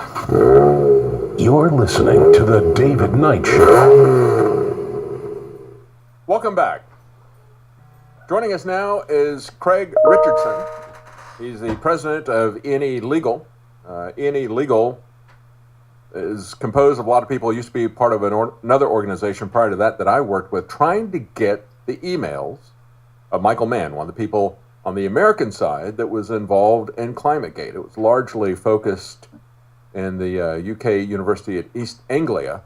You're listening to The David Knight Show. Welcome back. Joining us now is Craig Richardson. He's the president of E&E Legal. E&E Legal is composed of a lot of people who used to be part of another organization prior to that I worked with, trying to get the emails of Michael Mann, one of the people on the American side that was involved in ClimateGate. It was largely focused in the UK University at East Anglia,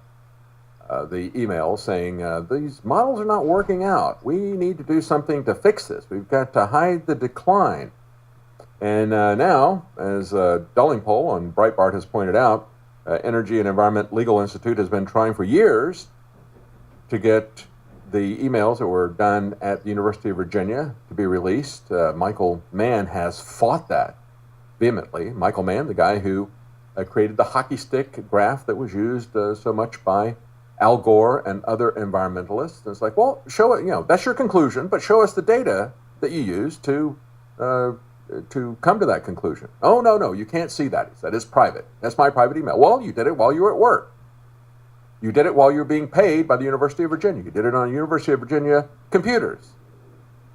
the email saying, these models are not working out. We need to do something to fix this. We've got to hide the decline. And now, as Dullingpole on Breitbart has pointed out, Energy and Environment Legal Institute has been trying for years to get the emails that were done at the University of Virginia to be released. Michael Mann has fought that vehemently. Michael Mann, the guy who created the hockey stick graph that was used so much by Al Gore and other environmentalists. And it's like, well, show it, that's your conclusion, but show us the data that you used to come to that conclusion. Oh, no, you can't see that. He said, it's private. That's my private email. Well, you did it while you were at work. You did it while you were being paid by the University of Virginia. You did it on University of Virginia computers.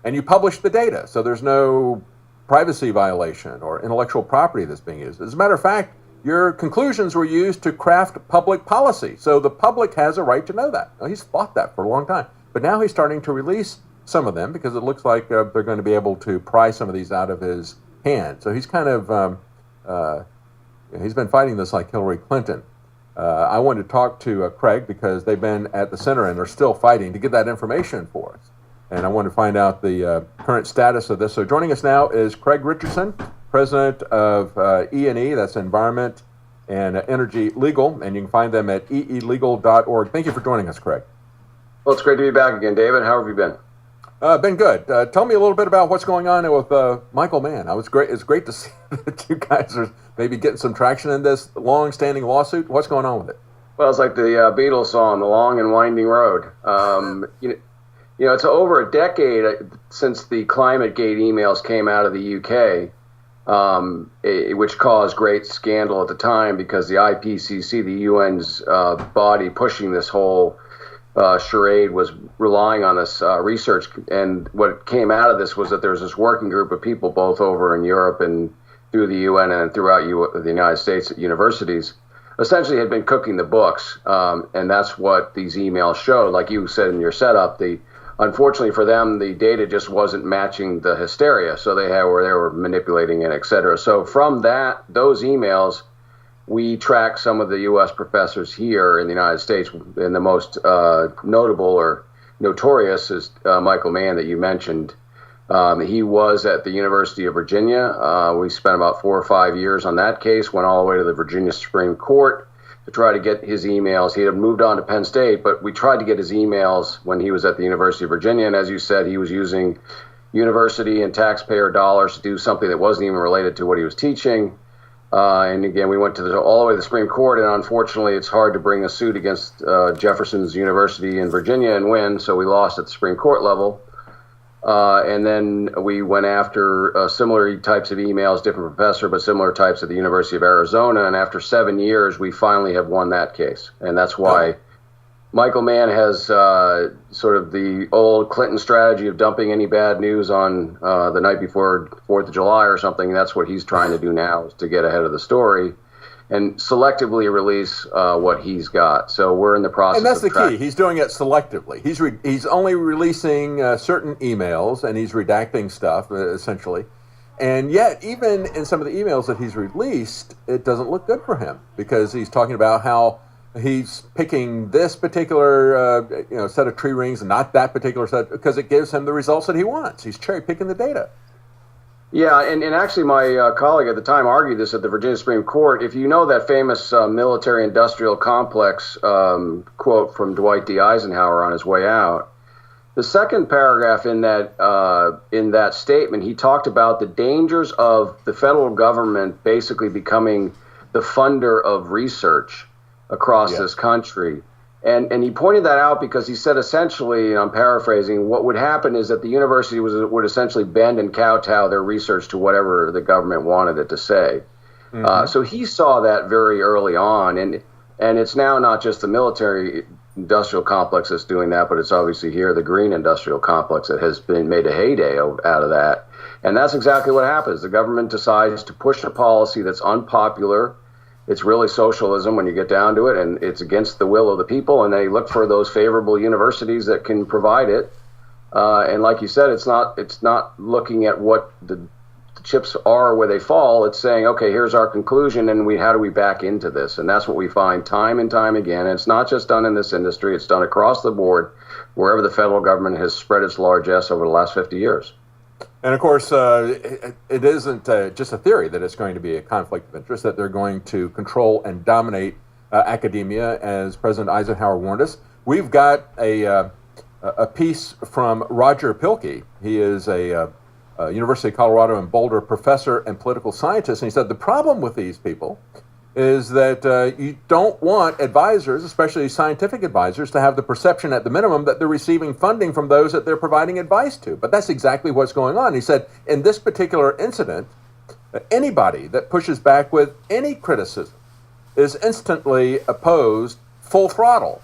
And you published the data, so there's no privacy violation or intellectual property that's being used. As a matter of fact, your conclusions were used to craft public policy, so the public has a right to know that. Now, he's fought that for a long time, but now he's starting to release some of them because it looks like they're going to be able to pry some of these out of his hand. So he's kind of, he's been fighting this like Hillary Clinton. I wanted to talk to Craig because they've been at the center and are still fighting to get that information for us. And I want to find out the current status of this. So joining us now is Craig Richardson, president of E&E, that's Environment and Energy Legal, and you can find them at eelegal.org. Thank you for joining us, Craig. Well, it's great to be back again, David. How have you been? Been good. Tell me a little bit about what's going on with Michael Mann. It's great to see that you guys are maybe getting some traction in this long-standing lawsuit. What's going on with it? Well, it's like the Beatles song, "The Long and Winding Road." It's over a decade since the ClimateGate emails came out of the UK. Which caused great scandal at the time because the IPCC, the UN's body pushing this whole charade, was relying on this research. And what came out of this was that there was this working group of people both over in Europe and through the UN and throughout the United States at universities, essentially had been cooking the books. And that's what these emails showed. Like you said in your setup, unfortunately for them, the data just wasn't matching the hysteria, so they were manipulating it, et cetera. So from those emails, we tracked some of the U.S. professors here in the United States, and the most notable or notorious is Michael Mann that you mentioned. He was at the University of Virginia. We spent about 4 or 5 years on that case, went all the way to the Virginia Supreme Court to try to get his emails. He had moved on to Penn State, but we tried to get his emails when he was at the University of Virginia. And as you said, he was using university and taxpayer dollars to do something that wasn't even related to what he was teaching. And again, we went all the way to the Supreme Court, and unfortunately, it's hard to bring a suit against Jefferson's University in Virginia and win, so we lost at the Supreme Court level. And then we went after similar types of emails, different professor, but similar types at the University of Arizona. And after 7 years, we finally have won that case. And that's why Michael Mann has sort of the old Clinton strategy of dumping any bad news on the night before 4th of July or something. That's what he's trying to do now, is to get ahead of the story and selectively release what he's got. So we're in the process. And that's the key. He's doing it selectively. He's only releasing certain emails, and he's redacting stuff, essentially. And yet, even in some of the emails that he's released, it doesn't look good for him, because he's talking about how he's picking this particular set of tree rings and not that particular set, because it gives him the results that he wants. He's cherry picking the data. Yeah, and actually my colleague at the time argued this at the Virginia Supreme Court. If you know that famous military-industrial complex quote from Dwight D. Eisenhower on his way out, the second paragraph in that statement, he talked about the dangers of the federal government basically becoming the funder of research across this country. And he pointed that out because he said essentially, and I'm paraphrasing, what would happen is that the university would essentially bend and kowtow their research to whatever the government wanted it to say. So he saw that very early on, and it's now not just the military industrial complex that's doing that, but it's obviously here the green industrial complex that has been made a heyday out of that. And that's exactly what happens. The government decides to push a policy that's unpopular. It's really socialism when you get down to it, and it's against the will of the people, and they look for those favorable universities that can provide it. And like you said, it's not looking at what the chips are where they fall. It's saying, okay, here's our conclusion, and how do we back into this? And that's what we find time and time again. And it's not just done in this industry. It's done across the board, wherever the federal government has spread its largesse over the last 50 years. And of course, it isn't just a theory that it's going to be a conflict of interest, that they're going to control and dominate academia, as President Eisenhower warned us. We've got a piece from Roger Pilkey. He is a University of Colorado in Boulder professor and political scientist. And he said the problem with these people is that you don't want advisors, especially scientific advisors, to have the perception at the minimum that they're receiving funding from those that they're providing advice to. But that's exactly what's going on. He said in this particular incident, anybody that pushes back with any criticism is instantly opposed full throttle.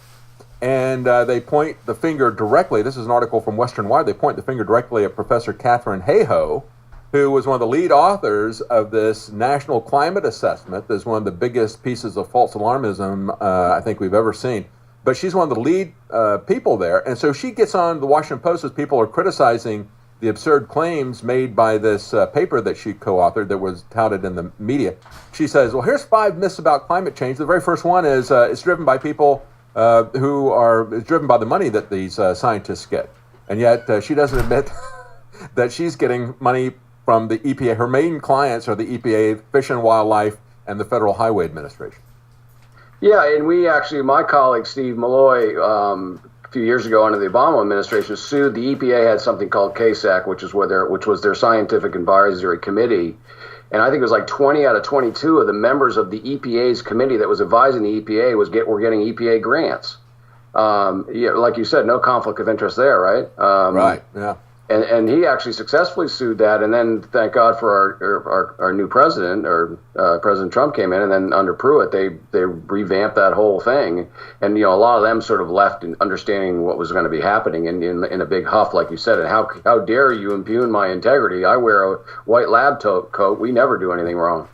And they point the finger directly, this is an article from Western Wire, they point the finger directly at Professor Catherine Hayhoe, who was one of the lead authors of this national climate assessment. This is one of the biggest pieces of false alarmism I think we've ever seen. But she's one of the lead people there. And so she gets on the Washington Post as people are criticizing the absurd claims made by this paper that she co-authored that was touted in the media. She says, well, here's 5 myths about climate change. The very first one is it's driven by people who are driven by the money that these scientists get. And yet she doesn't admit that she's getting money from the EPA. Her main clients are the EPA, Fish and Wildlife, and the Federal Highway Administration. Yeah, and we actually, my colleague Steve Malloy, a few years ago under the Obama administration, sued the EPA. Had something called KSAC, which was their scientific advisory committee. And I think it was like 20 out of 22 of the members of the EPA's committee that was advising the EPA were getting EPA grants. Yeah, like you said, no conflict of interest there, right? Right, yeah. And he actually successfully sued that, and then thank God for our new president, or President Trump came in, and then under Pruitt they revamped that whole thing, and a lot of them sort of left in understanding what was going to be happening in a big huff, like you said, and how dare you impugn my integrity? I wear a white lab coat. We never do anything wrong.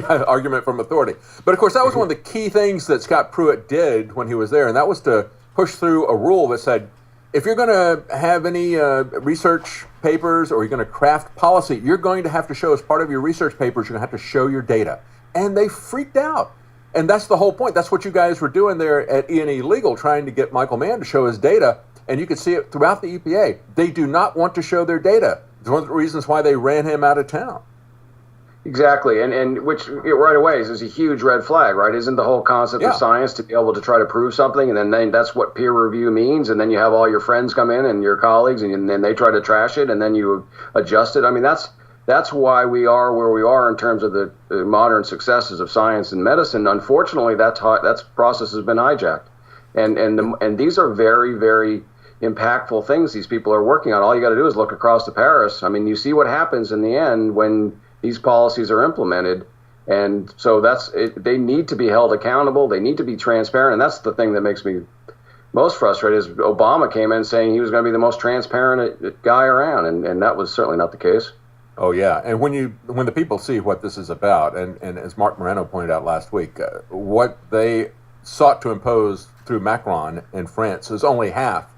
Argument from authority. But of course, that was one of the key things that Scott Pruitt did when he was there, and that was to push through a rule that said, if you're going to have any research papers or you're going to craft policy, you're going to have to show, as part of your research papers, you're going to have to show your data. And they freaked out. And that's the whole point. That's what you guys were doing there at E&E Legal, trying to get Michael Mann to show his data. And you could see it throughout the EPA. They do not want to show their data. It's one of the reasons why they ran him out of town. Exactly, and which right away is a huge red flag, right? Isn't the whole concept of science to be able to try to prove something, and then that's what peer review means, and then you have all your friends come in and your colleagues, and then they try to trash it, and then you adjust it. I mean, that's why we are where we are in terms of the modern successes of science and medicine. Unfortunately, that process has been hijacked, and these are very, very impactful things these people are working on. All you got to do is look across to Paris. I mean, you see what happens in the end when these policies are implemented, and so that's it. They need to be held accountable. They need to be transparent, and that's the thing that makes me most frustrated. Is Obama came in saying he was going to be the most transparent guy around, and that was certainly not the case. Oh yeah, and when the people see what this is about, and as Mark Moreno pointed out last week, what they sought to impose through Macron in France is only half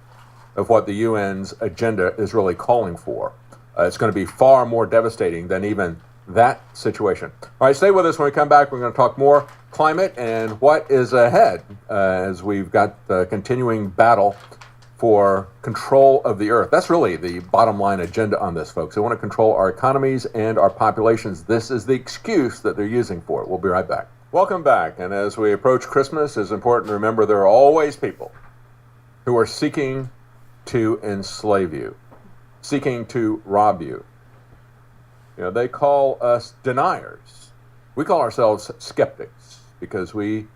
of what the UN's agenda is really calling for. It's going to be far more devastating than even that situation. All right, stay with us. When we come back, we're going to talk more climate and what is ahead as we've got the continuing battle for control of the earth. That's really the bottom line agenda on this, folks. They want to control our economies and our populations. This is the excuse that they're using for it. We'll be right back. Welcome back. And as we approach Christmas, it's important to remember there are always people who are seeking to enslave you, seeking to rob you. They call us deniers. We call ourselves skeptics because we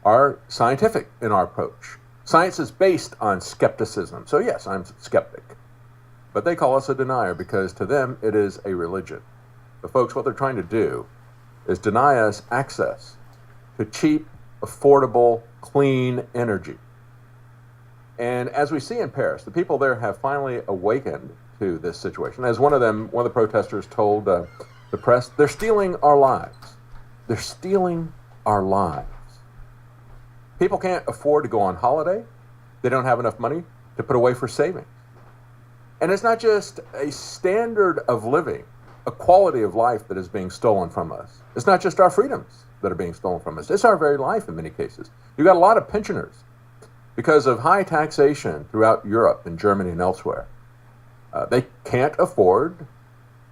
are scientific in our approach. Science is based on skepticism. So yes, I'm a skeptic. But they call us a denier because to them it is a religion. But folks, what they're trying to do is deny us access to cheap, affordable, clean energy. And as we see in Paris, the people there have finally awakened to this situation. As one of the protesters told the press, they're stealing our lives. They're stealing our lives. People can't afford to go on holiday. They don't have enough money to put away for savings. And it's not just a standard of living, a quality of life that is being stolen from us. It's not just our freedoms that are being stolen from us. It's our very life in many cases. You've got a lot of pensioners because of high taxation throughout Europe and Germany and elsewhere. They can't afford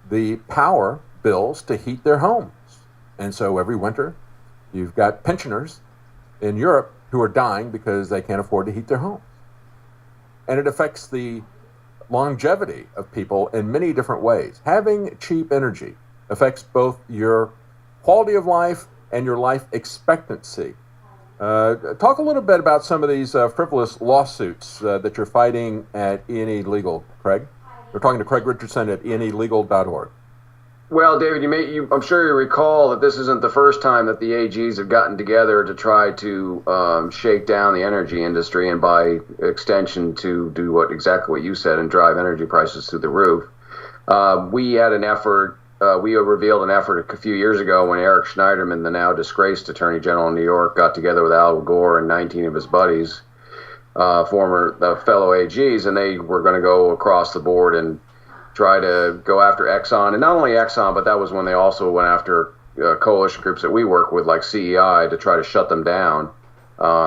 the power bills to heat their homes. And so every winter, you've got pensioners in Europe who are dying because they can't afford to heat their homes. And it affects the longevity of people in many different ways. Having cheap energy affects both your quality of life and your life expectancy. Talk a little bit about some of these frivolous lawsuits that you're fighting at E&E Legal, Craig. We're talking to Craig Richardson at enelegal.org. Well, David, I'm sure you recall that this isn't the first time that the AGs have gotten together to try to shake down the energy industry and by extension to do exactly what you said and drive energy prices through the roof. We had an effort, we revealed an effort a few years ago when Eric Schneiderman, the now disgraced Attorney General in New York, got together with Al Gore and 19 of his buddies, former fellow AGs, and they were going to go across the board and try to go after Exxon, and not only Exxon, but that was when they also went after coalition groups that we work with, like CEI, to try to shut them down,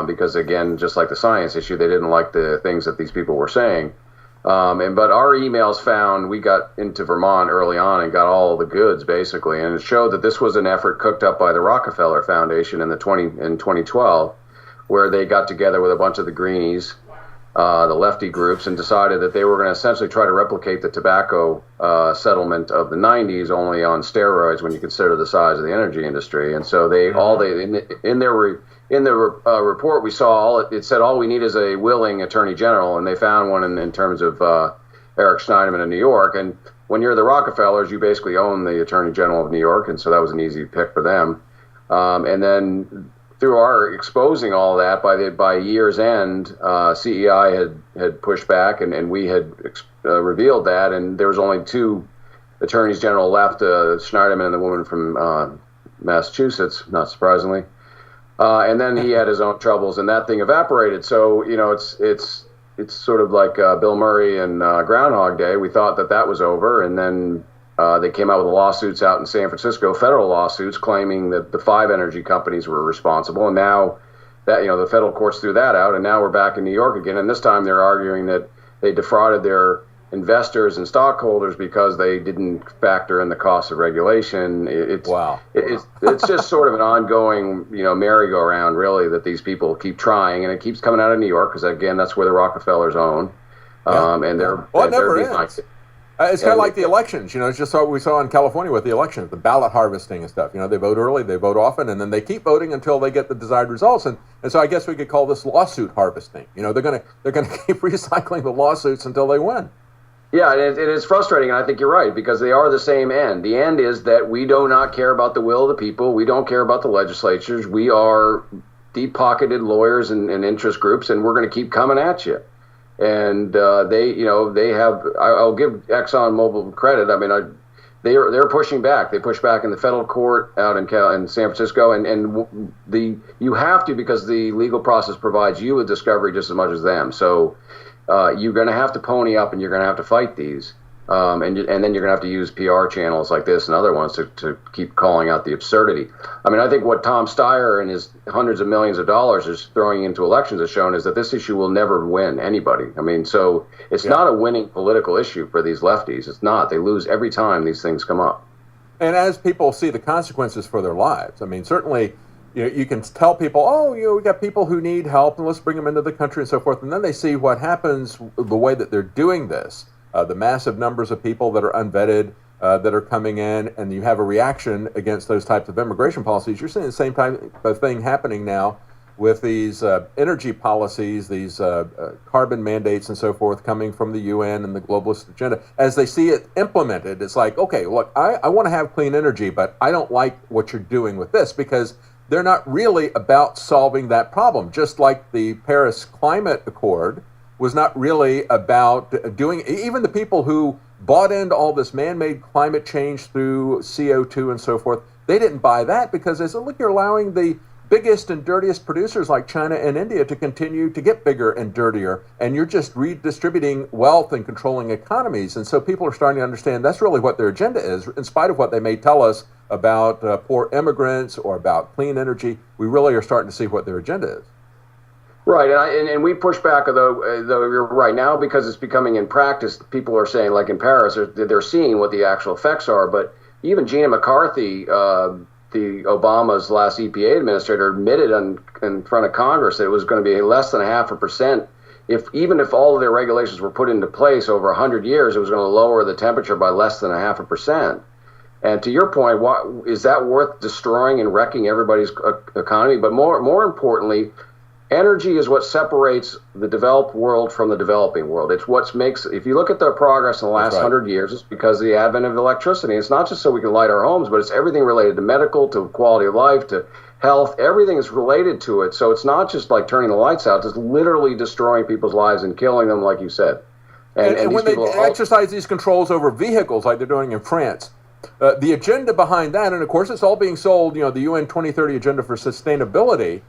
because again, just like the science issue, they didn't like the things that these people were saying. But our emails found, we got into Vermont early on and got all the goods basically, and it showed that this was an effort cooked up by the Rockefeller Foundation in 2012, where they got together with a bunch of the greenies, the lefty groups, and decided that they were going to essentially try to replicate the tobacco settlement of the 90s, only on steroids when you consider the size of the energy industry. And so in the report we saw, it said all we need is a willing attorney general, and they found one in terms of Eric Schneiderman in New York. And when you're the Rockefellers, you basically own the attorney general of New York, and so that was an easy pick for them. And then through our exposing all that, by year's end, CEI had pushed back, and we had revealed that, and there was only two attorneys general left, Schneiderman and the woman from Massachusetts, not surprisingly. And then he had his own troubles, and that thing evaporated. So it's sort of like Bill Murray and Groundhog Day. We thought that was over, and then they came out with lawsuits out in San Francisco, federal lawsuits claiming that the 5 energy companies were responsible. And now that, the federal courts threw that out, and now we're back in New York again. And this time they're arguing that they defrauded their investors and stockholders because they didn't factor in the cost of regulation. Wow. It's just sort of an ongoing, merry-go-round, really, that these people keep trying, and it keeps coming out of New York because, again, that's where the Rockefellers own. And they're it never ends. It's kind of like the elections, it's just what we saw in California with the elections, the ballot harvesting and stuff. They vote early, they vote often, and then they keep voting until they get the desired results. And so I guess we could call this lawsuit harvesting. They're gonna keep recycling the lawsuits until they win. Yeah, and it is frustrating, and I think you're right, because they are the same end. The end is that we do not care about the will of the people. We don't care about the legislatures. We are deep-pocketed lawyers and interest groups, and we're going to keep coming at you. And they have. I'll give ExxonMobil credit. I mean, they're pushing back. They push back in the federal court out in San Francisco, and you have to, because the legal process provides you with discovery just as much as them. So you're going to have to pony up, and you're going to have to fight these. And then you're going to have to use PR channels like this and other ones to keep calling out the absurdity. I mean, I think what Tom Steyer and his hundreds of millions of dollars is throwing into elections has shown is that this issue will never win anybody. I mean, so it's not a winning political issue for these lefties. It's not. They lose every time these things come up. And as people see the consequences for their lives, I mean, certainly you can tell people, we got people who need help, and let's bring them into the country and so forth. And then they see what happens the way that they're doing this. The massive numbers of people that are unvetted that are coming in, and you have a reaction against those types of immigration policies. You're seeing the same type of thing happening now with these energy policies, these carbon mandates and so forth coming from the UN and the globalist agenda, as they see it implemented, it's like, okay, look, I want to have clean energy, but I don't like what you're doing with this, because they're not really about solving that problem. Just like the Paris Climate Accord was not really about doing, even the people who bought into all this man-made climate change through CO2 and so forth, they didn't buy that, because they said, look, you're allowing the biggest and dirtiest producers like China and India to continue to get bigger and dirtier, and you're just redistributing wealth and controlling economies. And so people are starting to understand that's really what their agenda is, in spite of what they may tell us about poor immigrants or about clean energy. We really are starting to see what their agenda is. Right, and we push back, though you're right now, because it's becoming in practice. People are saying, like in Paris, they're seeing what the actual effects are. But even Gina McCarthy, the Obama's last EPA administrator, admitted in front of Congress that it was going to be less than 0.5%. Even if all of their regulations were put into place over 100 years, it was going to lower the temperature by less than 0.5%. And to your point, is that worth destroying and wrecking everybody's economy? But more importantly, energy is what separates the developed world from the developing world. It's what makes, if you look at the progress in the last 100 years, it's because of the advent of electricity. It's not just so we can light our homes, but it's everything related to medical, to quality of life, to health. Everything is related to it. So it's not just like turning the lights out. It's literally destroying people's lives and killing them, like you said. And when they exercise these controls over vehicles like they're doing in France, the agenda behind that, and of course it's all being sold, the UN 2030 Agenda for Sustainability,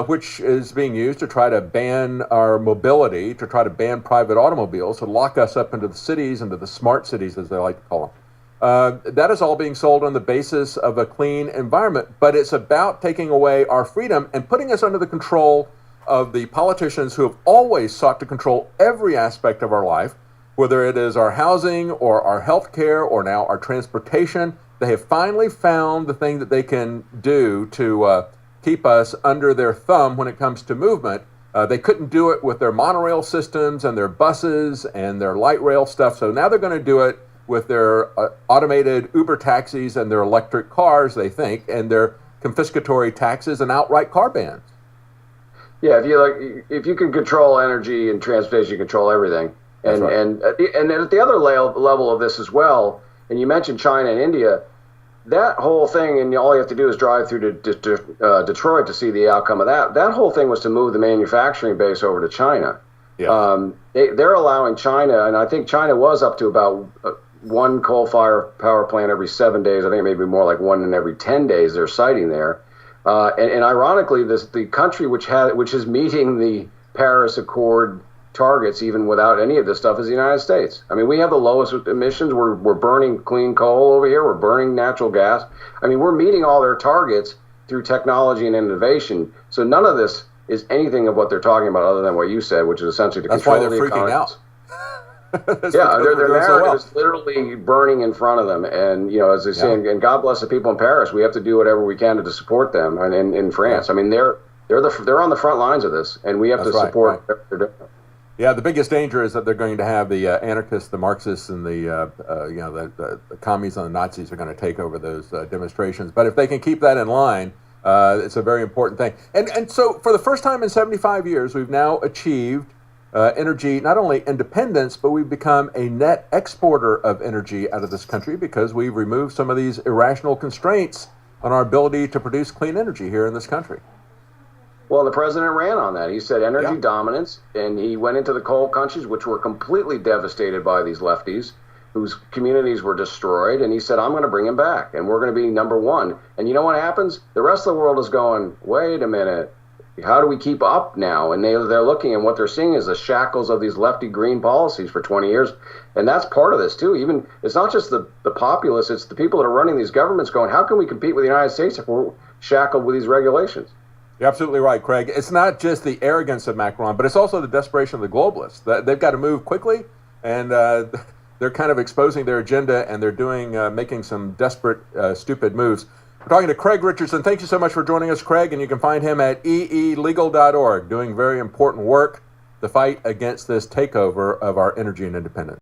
which is being used to try to ban our mobility, to try to ban private automobiles, to lock us up into the cities, into the smart cities, as they like to call them. That is all being sold on the basis of a clean environment, but it's about taking away our freedom and putting us under the control of the politicians who have always sought to control every aspect of our life, whether it is our housing or our health care or now our transportation. They have finally found the thing that they can do to keep us under their thumb when it comes to movement. They couldn't do it with their monorail systems and their buses and their light rail stuff, so now they're going to do it with their automated Uber taxis and their electric cars, they think, and their confiscatory taxes and outright car bans. Yeah, if you can control energy and transportation, you control everything. And right. and then at the other level of this as well, and you mentioned China and India, that whole thing, and all you have to do is drive through to Detroit to see the outcome of that. That whole thing was to move the manufacturing base over to China. Yeah. They're allowing China, and I think China was up to about one coal-fired power plant every 7 days. I think maybe more like one in every 10 days they're siting there. And ironically, the country which is meeting the Paris Accord targets even without any of this stuff is the United States. I mean, we have the lowest emissions. We're burning clean coal over here. We're burning natural gas. I mean, we're meeting all their targets through technology and innovation. So none of this is anything of what they're talking about other than what you said, which is essentially to control the economy. That's why they're freaking out. Yeah, their narrative is literally burning in front of them. And, as they say, and God bless the people in Paris, we have to do whatever we can to support them. And in France, I mean, they're on the front lines of this, and we have to support what they're doing. Yeah, the biggest danger is that they're going to have the anarchists, the Marxists, and the commies and the Nazis are going to take over those demonstrations. But if they can keep that in line, it's a very important thing. And so for the first time in 75 years, we've now achieved energy, not only independence, but we've become a net exporter of energy out of this country because we've removed some of these irrational constraints on our ability to produce clean energy here in this country. Well, the president ran on that. He said energy dominance, and he went into the coal countries, which were completely devastated by these lefties, whose communities were destroyed, and he said, I'm going to bring them back, and we're going to be number one. And you know what happens? The rest of the world is going, wait a minute, how do we keep up now? And they're looking, and what they're seeing is the shackles of these lefty green policies for 20 years, and that's part of this, too. Even it's not just the populace, it's the people that are running these governments going, how can we compete with the United States if we're shackled with these regulations? You're absolutely right, Craig. It's not just the arrogance of Macron, but it's also the desperation of the globalists. They've got to move quickly, and they're kind of exposing their agenda, and they're making some desperate, stupid moves. We're talking to Craig Richardson. Thank you so much for joining us, Craig, and you can find him at eelegal.org, doing very important work to fight against this takeover of our energy and independence.